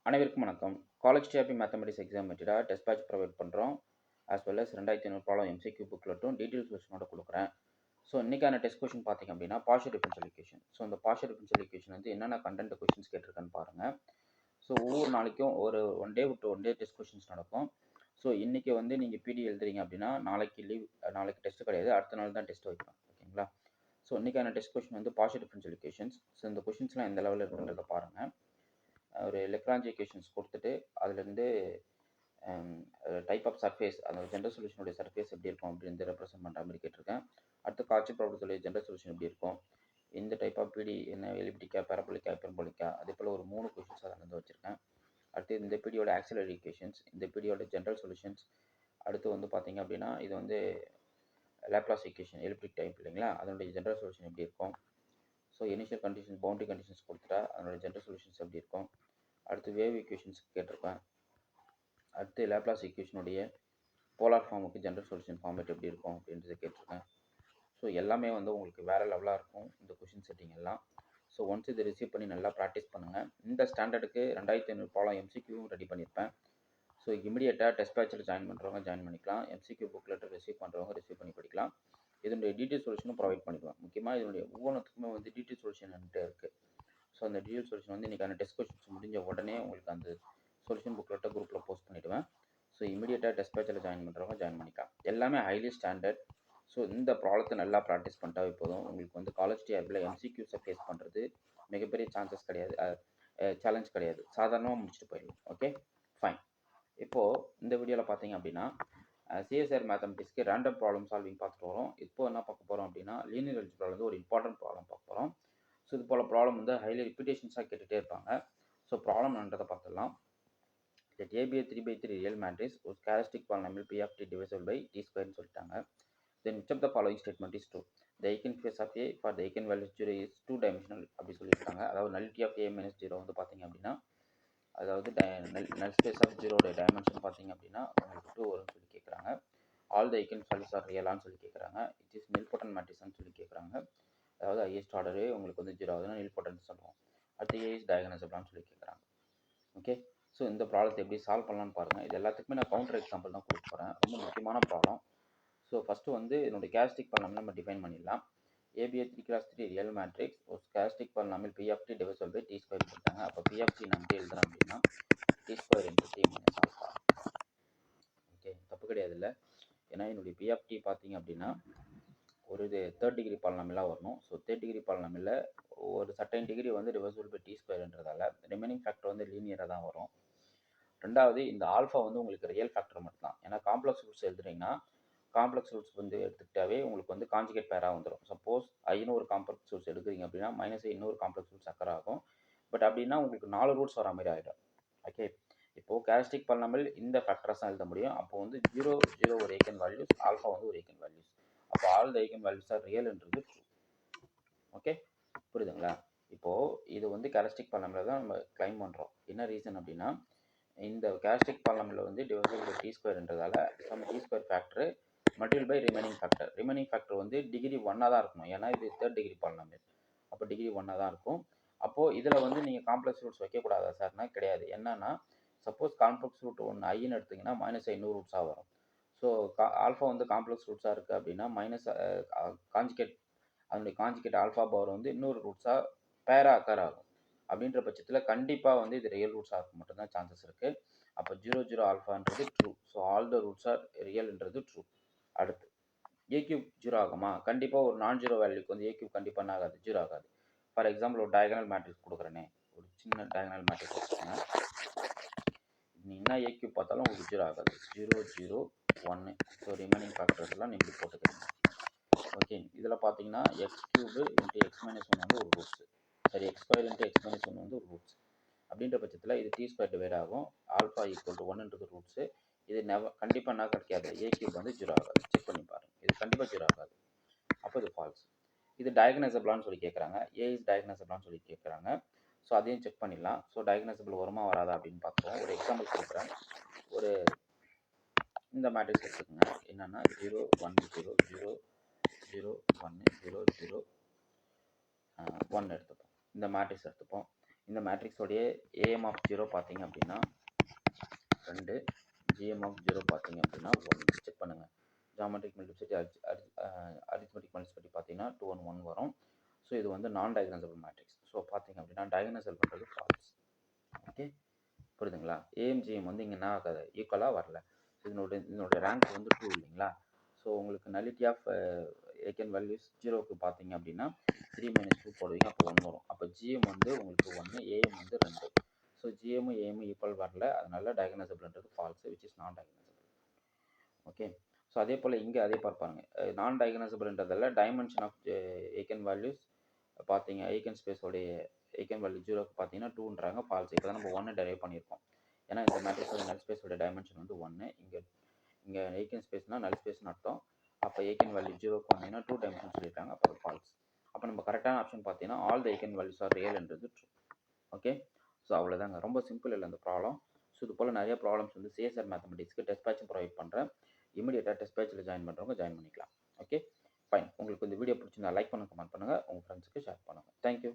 அனைவருக்கும் வணக்கம். College TRB mathematics exam material test batch provide பண்ணுறோம். As well as 2500 problem MCQ புக்லெட்டும் details கொஸ்டினோட கொடுக்குறேன். ஸோ இன்றைக்கான டெஸ்ட் கொஸ்டின் பார்த்தீங்க அப்படின்னா பார்ஷியல் டிஃபரன்ஷியல் ஈக்குவேஷன். ஸோ இந்த பார்ஷியல் டிஃபரன்ஷியல் ஈக்குவேஷன் வந்து என்னென்ன கண்டென்ட் கொஸ்டின்ஸ் கேட்டிருக்கேன்னு பாருங்கள். ஸோ ஒவ்வொரு நாளைக்கும் ஒரு ஒன் டே விட்டு ஒன் டே டெஸ்ட் கொஸ்டின்ஸ் நடக்கும். ஸோ இன்றைக்கி வந்து நீங்கள் பிடி எழுதுறீங்க அப்படின்னா நாளைக்கு லீவ், நாளைக்கு டெஸ்ட் கிடையாது, அடுத்த நாள் தான் டெஸ்ட் வைப்பேன். ஓகேங்களா? ஸோ இன்றைக்கான டெஸ்ட் கொஸ்டின் வந்து பார்ஷியல் டிஃபரன்ஷியல் ஈக்குவேஷன்ஸ். ஸோ இந்த கொஸ்டின்ஸ்லாம் எந்த லெவலில் இருக்குன்றத பாருங்கள். ஒரு லெக்ராஞ்சி ஈக்குவேஷன்ஸ் கொடுத்துட்டு அதுலேருந்து டைப் ஆஃப் சர்ஃபேஸ், அந்த ஜென்ரல் சொல்யூஷனுடைய சர்ஃபேஸ் எப்படி இருக்கும் அப்படின்னு ரெப்ரசென்ட் பண்ணுற மாதிரி கேட்டிருக்கேன். அடுத்து காட்சி ப்ராப்ளத்துடைய ஜென்ரல் சொல்யூஷன் எப்படி இருக்கும், இந்த டைப் ஆஃப் பிடி என்ன எலிப்டிக்கா, பேரபோலிக்கா, ஹைப்பர்போலிக்கா, அதே போல் ஒரு 3 கொஷின்ஸ் அதில் வந்து வச்சுருக்கேன். அடுத்து இந்த பிடியோட ஆக்சிலரி ஈக்குவேஷன்ஸ், இந்த பிடியோட ஜென்ரல் சொல்யூஷன்ஸ். அடுத்து வந்து பார்த்தீங்க அப்படின்னா இது வந்து லேப்லாஸ் ஈக்குவேஷன் எலிப்டிக் டைப் இல்லைங்களா, அதனுடைய ஜென்ரல் சொல்யூஷன் எப்படி இருக்கும். So initial conditions, boundary conditions கொடுத்துட்டா அதனுடைய ஜென்ரல் சொல்யூஷன்ஸ் எப்படி இருக்கும். அடுத்து வேவ் ஈக்குவேஷன்ஸ் கேட்டிருப்பேன். அடுத்து லேப்லாஸ் ஈக்குவேஷனுடைய போலார் ஃபார்முக்கு ஜென்ரல் சொல்யூஷன் ஃபார்மேட் எப்படி இருக்கும் அப்படின்றத கேட்டிருக்கேன். ஸோ எல்லாமே வந்து உங்களுக்கு வேறு லெவலாக இருக்கும் இந்த கொஷின் செட்டிங் எல்லாம். ஸோ ஒன்ஸ் இதை ரிசீவ் பண்ணி நல்லா ப்ராக்டிஸ் பண்ணுங்கள். இந்த ஸ்டாண்டர்டுக்கு 2500 ப்ராப்ளம் எம்சிக்யூவும் ரெடி பண்ணியிருப்பேன். ஸோ இமிடியேட்டாக டெஸ்ட் பேட்சில் ஜாயின் பண்ணுறவங்க ஜாயின் பண்ணிக்கலாம், எம்சிக்யூ புக் லெட்டர் ரிசீவ் பண்ணுறவங்க ரிசீவ் பண்ணி படிக்கலாம். இதனுடைய டீட்டெயில் சொல்யூஷனும் ப்ரொவைட் பண்ணிடுவேன். முக்கியமாக இதனுடைய ஒவ்வொன்றுத்துக்குமே வந்து டீட்டெயில் சொல்யூஷன் என்கிட்ட இருக்குது. ஸோ அந்த டீட்டெயில் சொல்யூஷன் வந்து இன்றைக்கான டெஸ்ட் கொஷின்ஸ் முடிஞ்ச உடனே உங்களுக்கு அந்த சொல்யூஷன் புக்லெட்டை குரூப்பில் போஸ்ட் பண்ணிவிடுவேன். ஸோ இமீடியட்டாக டெஸ்ட் பேட்சில் ஜாயின் பண்ணுறவங்க ஜாயின் பண்ணிக்கலாம். எல்லாமே ஹைலி ஸ்டாண்டர்ட். ஸோ இந்த ப்ராப்ளத்தை நல்லா ப்ராக்டிஸ் பண்ணிட்டாவே போதும். உங்களுக்கு வந்து காலேஜ் டிஆர்பியில் எம்சிக்யூஸை ஃபேஸ் பண்ணுறது மிகப்பெரிய சான்சஸ் கிடையாது, சேலஞ்ச் கிடையாது. சாதாரணமாக முடிச்சுட்டு போயிடலாம். Okay, fine. இப்போது இந்த வீடியோவில் பார்த்தீங்க அப்படின்னா சிஎஸ்ஆர் மேத்தமெட்டிக்ஸ்க்கு ரேண்டம் ப்ராப்ளம் சால்விங் பார்த்துட்டு வரோம். இப்போ என்ன பார்க்க போகிறோம் அப்படின்னா லீனியர் அல்ஜிப்ரால வந்து ஒரு இம்பார்ட்டன்ட் ப்ராப்ளம் பார்க்க போகிறோம். ஸோ இது போல் ப்ராப்ளம் வந்து ஹைலி ரிப்பீட்டேஷன்ஸாக கேட்டுகிட்டே இருப்பாங்க. ஸோ ப்ராப்ளம் என்னன்றதை பார்த்துடலாம். Let A be a 3/3 real matrix whose characteristic polynomial P of t divisible by t square சொல்லிட்டாங்க. Then which of the following statement is true? The eigenvalues of A for the eigenvalue 0 is 2-dimensional அப்படி சொல்லியிருக்காங்க. அதாவது nullity of A minus 0 வந்து பார்த்தீங்க அப்படின்னா, அதாவது null space of 0 dimension பார்த்தீங்க அப்படின்னா உங்களுக்கு 2 வரும்னு சொல்லி கேட்குறாங்க. ஆல் த eigenvalues are real-ஆன்னு சொல்லி கேட்குறாங்க. இட் இஸ் nilpotent matrixன்னு சொல்லி கேட்குறாங்க. அதாவது ஹையஸ்ட் ஆர்டரே உங்களுக்கு வந்து 0 ஆகுதுன்னா nilpotent சொல்லுவோம். அடுத்து A is diagonalizable சொல்லி கேட்குறாங்க. ஓகே, ஸோ இந்த ப்ராப்ளத்தை எப்படி சால்வ் பண்ணலான்னு பாருங்கள். இது எல்லாத்துக்குமே நான் கவுண்டர் எக்ஸாம்பிள் தான் கொடுக்க போகிறேன். ரொம்ப முக்கியமான ப்ராப்ளம். ஸோ ஃபஸ்ட்டு வந்து என்னுடைய கேரக்டரிஸ்டிக் பாலினாமியல் நம்ம டிஃபைன் பண்ணிடலாம். ஏபிஏ 3x3 ரியல் மேட்ரிக்ஸ் ஒரு characteristic polynomial P of T divisible by T square கொடுத்தாங்க. அப்போ பி ஆஃப் டி நம்ம எழுதுறோம் அப்படின்னா T square into T minus alpha. Okay, தப்பு கிடையாது இல்லை. ஏன்னா என்னுடைய பி ஆஃப் டி பார்த்தீங்க அப்படின்னா ஒரு இது 3rd டிகிரி பாலினாமியலாக வரணும். ஸோ 3rd டிகிரி பாலினாமியலில் ஒரு சர்டைன் டிகிரி வந்து divisible by T ஸ்கொயர்ன்றதால remaining factor வந்து லீனியராக தான் வரும். ரெண்டாவது இந்த ஆல்ஃபா வந்து உங்களுக்கு ரியல் ஃபேக்டர் மட்டும் தான். ஏன்னா காம்ப்ளெக்ஸ் ரூட்ஸ் எழுதுறீங்கன்னா காம்ப்ளெக்ஸ் ரூட்ஸ் வந்து எடுத்துக்கிட்டாவே உங்களுக்கு வந்து கான்ஜுகேட் பேராக வந்துடும். சப்போஸ் ஐன்னு ஒரு காம்ப்ளெக்ஸ் ரூட்ஸ் எடுக்கிறீங்க அப்படின்னா மைனஸ் இன்னொரு காம்ப்ளெக்ஸ் ரூட்ஸ் அக்கர் ஆகும். பட் அப்படின்னா உங்களுக்கு 4 ரூட்ஸ் வர மாதிரி ஆகிடும். ஓகே, இப்போது கேரக்டரிஸ்டிக் பாலினாமியல் இந்த ஃபேக்டர்ஸ் தான் எழுத முடியும். அப்போ வந்து 0 0 ஒரு ஐகன் வேல்யூஸ், ஆல்ஃபா வந்து ஒரு ஐகன் வேல்யூஸ். அப்போ all the eigen values are ரியல்ன்றது ட்ரூ. ஓகே, புரியுதுங்களா? இப்போது இது வந்து கேரக்டரிஸ்டிக் பாலினாமியல் தான் நம்ம கிளைம் பண்ணுறோம். என்ன ரீசன் அப்படின்னா இந்த கேரக்டரிஸ்டிக் பாலினாமியல் வந்து டிவைசல் பை டி ஸ்கொயர்ன்றதால some T square factor multiple by remaining factor. Remaining factor வந்து டிகிரி 1 தான் இருக்கணும். ஏன்னா இது 3rd டிகிரி பாலினாமியல். அப்போ டிகிரி 1 தான் இருக்கும். அப்போது இதில் வந்து நீங்கள் காம்ப்ளெக்ஸ் ரூட்ஸ் வைக்கக்கூடாதா சார்னா கிடையாது. என்னன்னா சப்போஸ் காம்ப்ளெக்ஸ் ரூட் 1 ஐன்னு எடுத்திங்கன்னா மைனஸ் இன்னொரு ரூட்ஸாக வரும். ஸோ ஆல்ஃபா வந்து காம்ப்ளெக்ஸ் ரூட்ஸாக இருக்குது அப்படின்னா மைனஸ் காஞ்சிகேட், அதனுடைய காஞ்சிகேட் ஆல்ஃபா பவர் வந்து இன்னொரு ரூட்ஸாக பேராக அக்கர் ஆகும். அப்படின்ற பட்சத்தில் கண்டிப்பாக வந்து இது ரியல் ரூட்ஸாக இருக்க மட்டும்தான் சான்சஸ் இருக்குது. அப்போ 0 0 ஆல்ஃபான்றது true. So all the roots are ரியல்ன்றது ட்ரூ. அடுத்து ஏ கியூப் 0 ஆகுமா? கண்டிப்பாக ஒரு நான் ஜீரோ வேல்யூக்கு வந்து ஏ கியூப் கண்டிப்பாக என்ன ஆகாது, 0 ஆகாது. ஃபார் எக்ஸாம்பிள் ஒரு டயகனல் மேட்ரிக்ஸ் கொடுக்குறேனே, ஒரு சின்ன டயகனல் மேட்ரிக்ஸ் வச்சுக்கோங்க. நீங்கள் என்ன ஏ கியூப் பார்த்தாலும் உங்களுக்கு 0 ஆகாது. 0 0 1. ஸோ ரிமைனிங் ஃபேக்டர்ஸ் எல்லாம் நீங்கள் போட்டுக்கிறீங்க. ஓகே, இதில் பார்த்தீங்கன்னா x cube into x minus 1 வந்து ஒரு ரூட்ஸு, சரி x square into x minus 1 வந்து ஒரு ரூட்ஸ். அப்படின்ற பட்சத்தில் இது டி ஸ்கொயர் டிவைட் ஆகும். ஆல்ஃபா ஈக்குவல் டு 1ன்றது ரூட்ஸு. இது கண்டிப்பாக என்ன கிடைக்காது, ஏ கியூப் வந்து 0 ஆகாது. செக் பண்ணி பாருங்கள், இது கண்டிப்பாக 0 ஆகாது. அப்போ இது ஃபால்ஸ். இது டயகனைசபிளான்னு சொல்லி கேட்குறாங்க. ஏ இஸ் டயகனைசபிளான்னு சொல்லி கேட்குறாங்க. ஸோ அதையும் செக் பண்ணிடலாம். ஸோ டயகனைசபிள் வருமா வராதா அப்படின்னு பார்த்துருவோம். ஒரு எக்ஸாம்பிள் கொடுக்குறேன். ஒரு இந்த மேட்ரிக்ஸ் எடுத்துக்கோங்க. என்னென்னா 0 1 0 0 0 1 0 0 1 எடுத்துப்போம். இந்த மேட்ரிக்ஸ் எடுத்துப்போம். இந்த மேட்ரிக்ஸோடைய ஏஎம் ஆஃப் 0 பார்த்தீங்க அப்படின்னா 2, ஜிஎம் ஆஃப் 0 பார்த்தீங்க அப்படின்னா 1. செக் பண்ணுங்கள். ஜாமெட்ரிக் மல்டிப்ளிசிட்டி அரித்மெட்டிக் மல்டிப்ளிசிட்டி பார்த்தீங்கன்னா 2 1 1 வரும். ஸோ இது வந்து நான் டயகனசபிள் மேட்ரிக்ஸ். ஸோ பார்த்தீங்க அப்படின்னா டயகனசல் பண்ணுறது ஃபால்ஸ். ஓகே, புரியுதுங்களா? ஏஎம் ஜிஎம் வந்து இங்கே என்ன ஆகாது, ஈக்குவலாக வரல. இதனோட ரேங்க் வந்து 2 இல்லைங்களா? ஸோ உங்களுக்கு நலிட்டி ஆஃப் ஏகன் வேல்யூஸ் 0க்கு பார்த்தீங்க அப்படின்னா 3 - 2 போடுவீங்க, அப்போ 1 வரும். அப்போ ஜிஎம் வந்து உங்களுக்கு 1, ஏஎம் வந்து 2. ஸோ ஜிஎம் ஏஎம் ஈக்குவல் வரல, அதனால டயகனசபிள்ன்றது ஃபால்ஸ், விச் இஸ் நான் டயகனசபிள். ஓகே, ஸோ அதே போல் இங்கே அதே பார்ப்பாங்க. நான் டயகனசபிள்ன்றதால டைமென்ஷன் ஆஃப் ஏகன் வேல்யூஸ் பார்த்தீங்க, ஏகன் ஸ்பேஸோடைய ஏகன் வேல்யூ 0க்கு பார்த்தீங்கன்னா 2ன்றாங்க, ஃபால்ஸ். இப்போ தான் நம்ம 1 டெரைவ் பண்ணியிருக்கோம். ஏன்னா இந்த மேட்ரிக்ஸோட நல் ஸ்பேஸோட டைமென்ஷன் வந்து 1. இங்கே ஏகன் ஸ்பேஸ்னால் நல் ஸ்பேஸ்னு அர்த்தம். அப்போ ஏகன் வேல்யூ 0க்கு வந்தீங்கன்னா 2 டைமென்ஷன் சொல்லியிருக்காங்க, அப்போ ஃபால்ஸ். அப்போ நம்ம கரெக்டான ஆப்ஷன் பார்த்தீங்கன்னா all the eigen values are ரியல்ன்றது ட்ரூ. ஓகே, ஸோ அவ்வளோதாங்க. ரொம்ப சிம்பிள் இல்லை அந்த ப்ராப்ளம். ஸோ இது போல் நிறைய ப்ராப்ளம்ஸ் வந்து சிஎஸ்ஆர் மேத்தமெட்டிக்ஸ்க்கு டெஸ்ட் பேட்சும் ப்ரொவைட் பண்ணுறேன். இமீடியட்டாக டெஸ்ட் பேட்சில் ஜாயின் பண்ணுறவங்க ஜாயின் பண்ணிக்கலாம். Okay, fine. உங்களுக்கு இந்த வீடியோ பிடிச்சிருந்தா லைக் பண்ணுங்கள், கமெண்ட் பண்ணுங்கள், உங்கள் ஃப்ரெண்ட்ஸுக்கு ஷேர் பண்ணுங்கள். தேங்க்யூ.